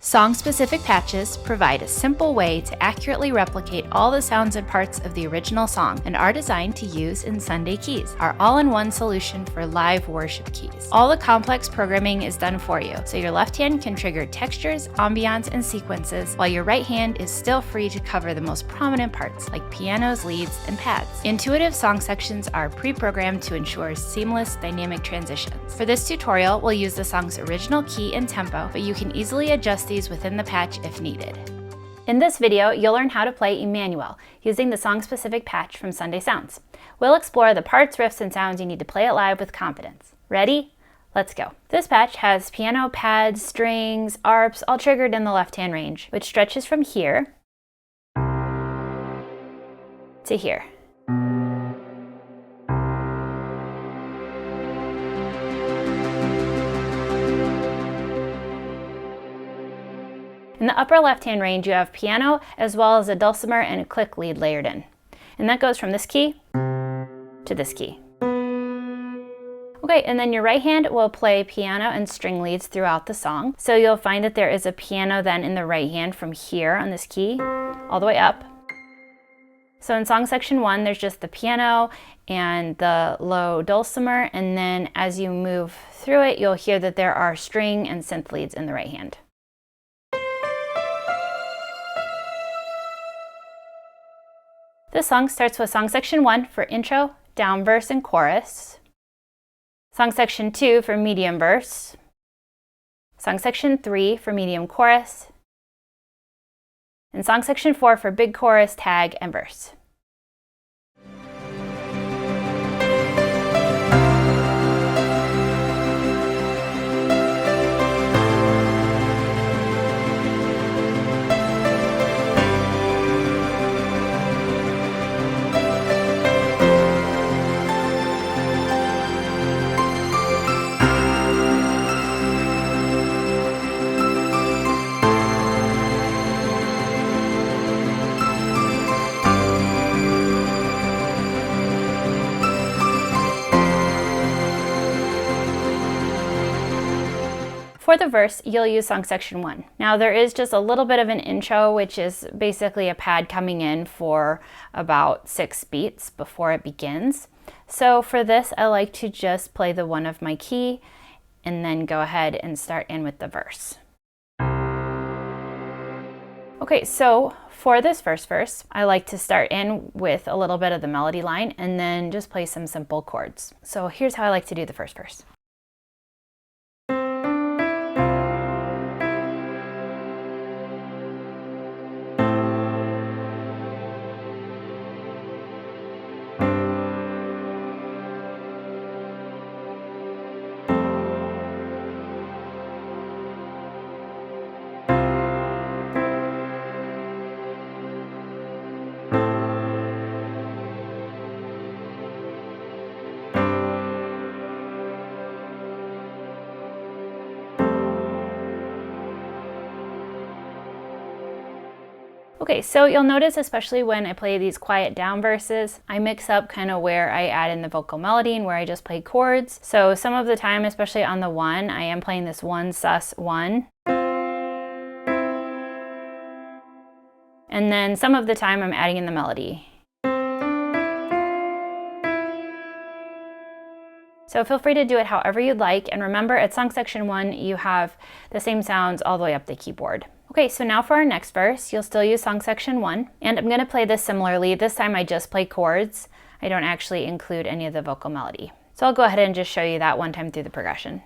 Song-specific patches provide a simple way to accurately replicate all the sounds and parts of the original song and are designed to use in Sunday Keys, our all-in-one solution for live worship keys. All the complex programming is done for you, so your left hand can trigger textures, ambiance, and sequences, while your right hand is still free to cover the most prominent parts like pianos, leads, and pads. Intuitive song sections are pre-programmed to ensure seamless dynamic transitions. For this tutorial, we'll use the song's original key and tempo, but you can easily adjust these within the patch if needed. In this video, you'll learn how to play Emmanuel using the song-specific patch from Sunday Sounds. We'll explore the parts, riffs, and sounds you need to play it live with confidence. Ready? Let's go. This patch has piano, pads, strings, arps, all triggered in the left-hand range, which stretches from here to here. In the upper left-hand range, you have piano, as well as a dulcimer and a click lead layered in. And that goes from this key to this key. Okay, and then your right hand will play piano and string leads throughout the song. So you'll find that there is a piano then in the right hand from here on this key, all the way up. So in song section 1, there's just the piano and the low dulcimer, and then as you move through it, you'll hear that there are string and synth leads in the right hand. This song starts with song section 1 for intro, down verse, and chorus. Song section 2 for medium verse. Song section 3 for medium chorus. And song section 4 for big chorus, tag, and verse. For the verse, you'll use song section 1. Now there is just a little bit of an intro, which is basically a pad coming in for about 6 beats before it begins. So for this, I like to just play the 1 of my key and then go ahead and start in with the verse. Okay, so for this first verse, I like to start in with a little bit of the melody line and then just play some simple chords. So here's how I like to do the first verse. Okay, so you'll notice, especially when I play these quiet down verses, I mix up kind of where I add in the vocal melody and where I just play chords. So some of the time, especially on the 1, I am playing this 1 sus 1. And then some of the time I'm adding in the melody. So feel free to do it however you'd like, and remember at song section 1 you have the same sounds all the way up the keyboard. Okay, so now for our next verse, you'll still use song section 1, and I'm going to play this similarly. This time I just play chords. I don't actually include any of the vocal melody. So I'll go ahead and just show you that one time through the progression.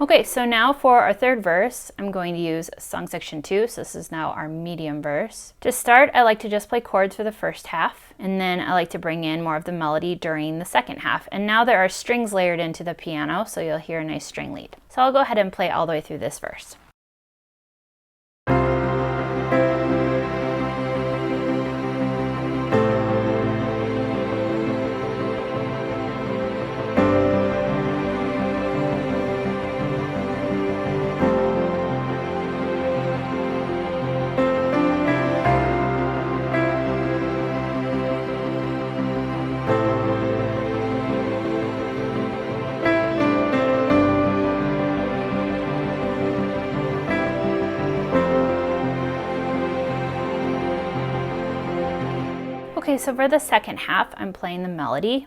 Okay, so now for our third verse, I'm going to use song section 2, so this is now our medium verse. To start, I like to just play chords for the first half, and then I like to bring in more of the melody during the second half. And now there are strings layered into the piano, so you'll hear a nice string lead. So I'll go ahead and play all the way through this verse. Okay, so for the second half, I'm playing the melody.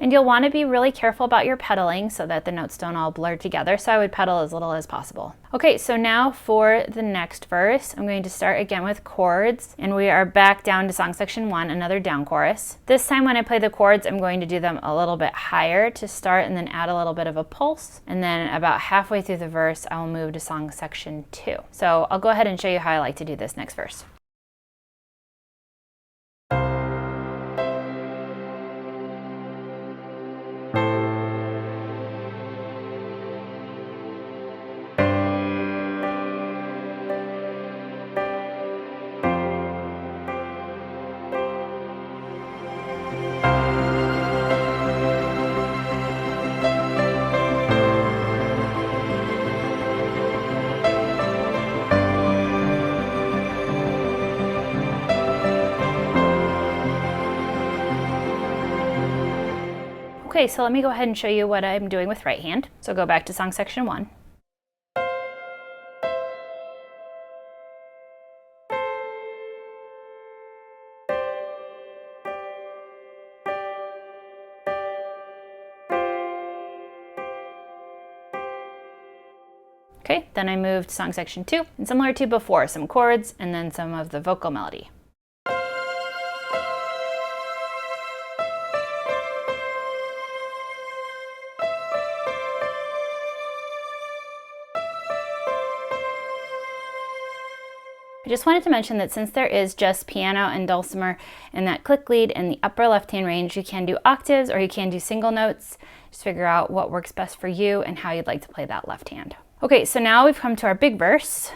And you'll want to be really careful about your pedaling so that the notes don't all blur together, so I would pedal as little as possible. Okay, so now for the next verse, I'm going to start again with chords, and we are back down to song section 1, another down chorus. This time when I play the chords, I'm going to do them a little bit higher to start and then add a little bit of a pulse, and then about halfway through the verse, I will move to song section 2. So I'll go ahead and show you how I like to do this next verse. Okay, so let me go ahead and show you what I'm doing with right hand. So go back to song section 1. Okay, then I moved to song section 2, and similar to before, some chords and then some of the vocal melody. I just wanted to mention that since there is just piano and dulcimer and that click lead in the upper left-hand range, you can do octaves or you can do single notes. Just figure out what works best for you and how you'd like to play that left hand. Okay, so now we've come to our big verse.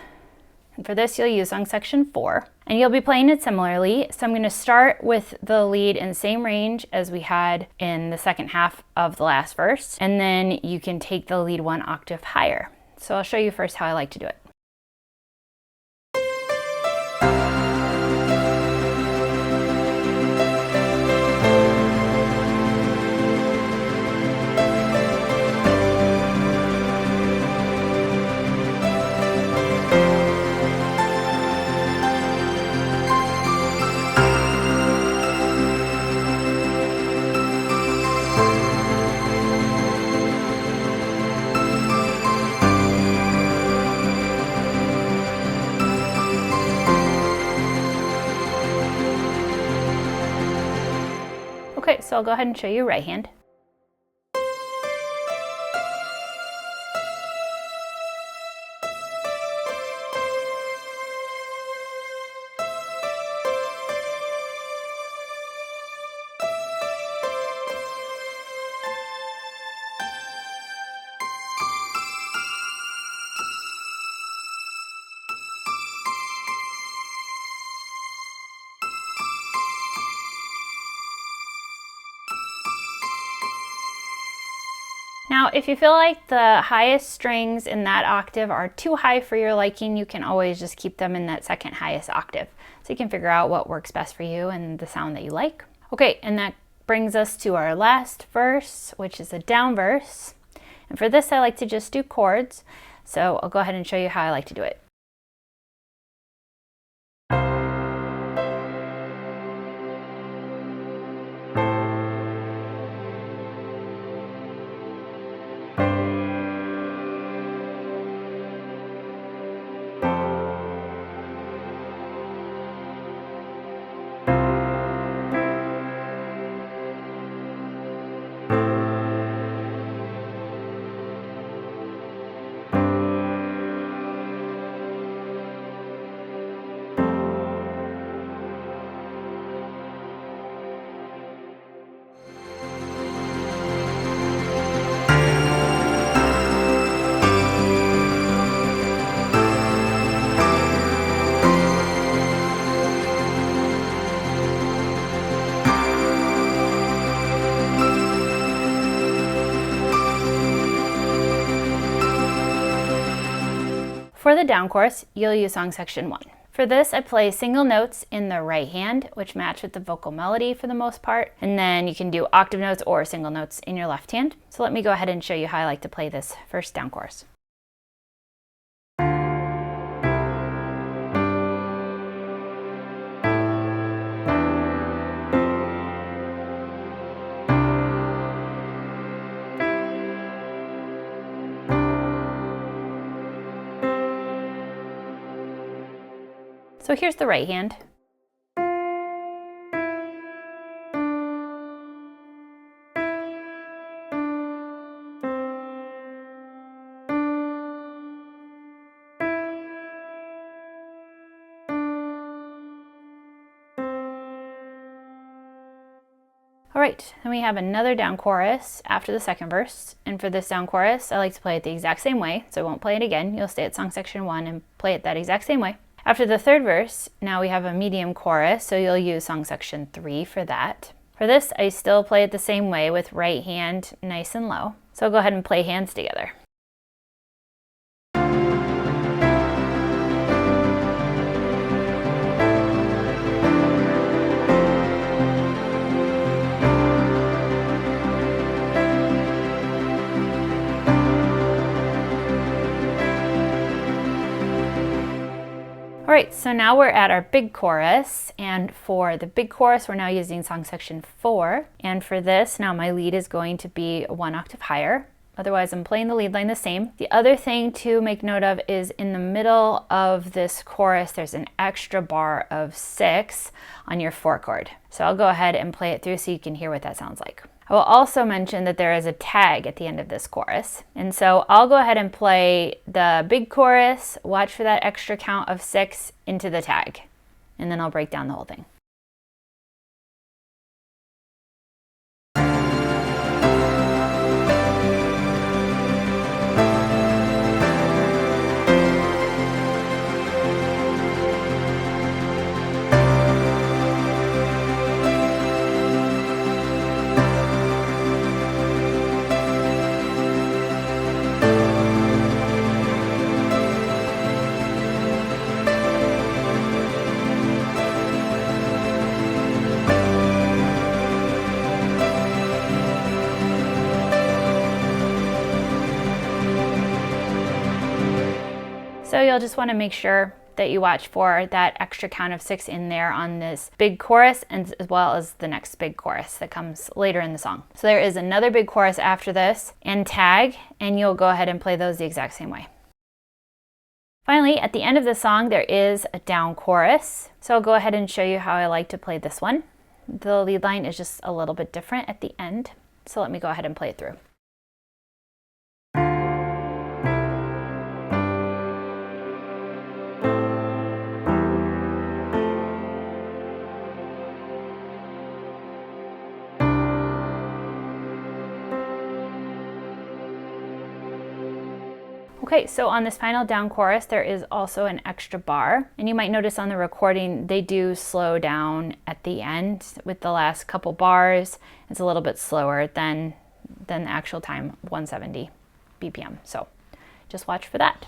And for this, you'll use song section 4. And you'll be playing it similarly. So I'm going to start with the lead in the same range as we had in the second half of the last verse. And then you can take the lead 1 octave higher. So I'll show you first how I like to do it. Okay, so I'll go ahead and show you right hand. Now, if you feel like the highest strings in that octave are too high for your liking, you can always just keep them in that second highest octave. So you can figure out what works best for you and the sound that you like. Okay, and that brings us to our last verse, which is a down verse. And for this, I like to just do chords. So I'll go ahead and show you how I like to do it. For the down chorus, you'll use song section 1. For this, I play single notes in the right hand, which match with the vocal melody for the most part. And then you can do octave notes or single notes in your left hand. So let me go ahead and show you how I like to play this first down chorus. So here's the right hand. All right, then we have another down chorus after the second verse. And for this down chorus, I like to play it the exact same way. So I won't play it again. You'll stay at song section 1 and play it that exact same way. After the third verse, now we have a medium chorus, so you'll use song section 3 for that. For this, I still play it the same way with right hand nice and low. So I'll go ahead and play hands together. All right, so now we're at our big chorus, and for the big chorus, we're now using song section 4. And for this, now my lead is going to be 1 octave higher. Otherwise, I'm playing the lead line the same. The other thing to make note of is in the middle of this chorus, there's an extra bar of 6 on your 4 chord. So I'll go ahead and play it through so you can hear what that sounds like. I will also mention that there is a tag at the end of this chorus. And so I'll go ahead and play the big chorus, watch for that extra count of 6 into the tag, and then I'll break down the whole thing. So you'll just want to make sure that you watch for that extra count of 6 in there on this big chorus, and as well as the next big chorus that comes later in the song. So there is another big chorus after this and tag, and you'll go ahead and play those the exact same way. Finally, at the end of the song, there is a down chorus. So I'll go ahead and show you how I like to play this one. The lead line is just a little bit different at the end. So let me go ahead and play it through. Okay, so on this final down chorus, there is also an extra bar, and you might notice on the recording, they do slow down at the end with the last couple bars. It's a little bit slower than the actual time, 170 BPM. So just watch for that.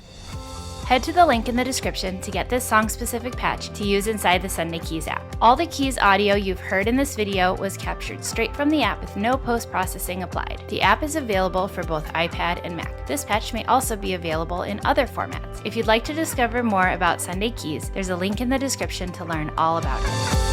Head to the link in the description to get this song-specific patch to use inside the Sunday Keys app. All the Keys audio you've heard in this video was captured straight from the app with no post-processing applied. The app is available for both iPad and Mac. This patch may also be available in other formats. If you'd like to discover more about Sunday Keys, there's a link in the description to learn all about it.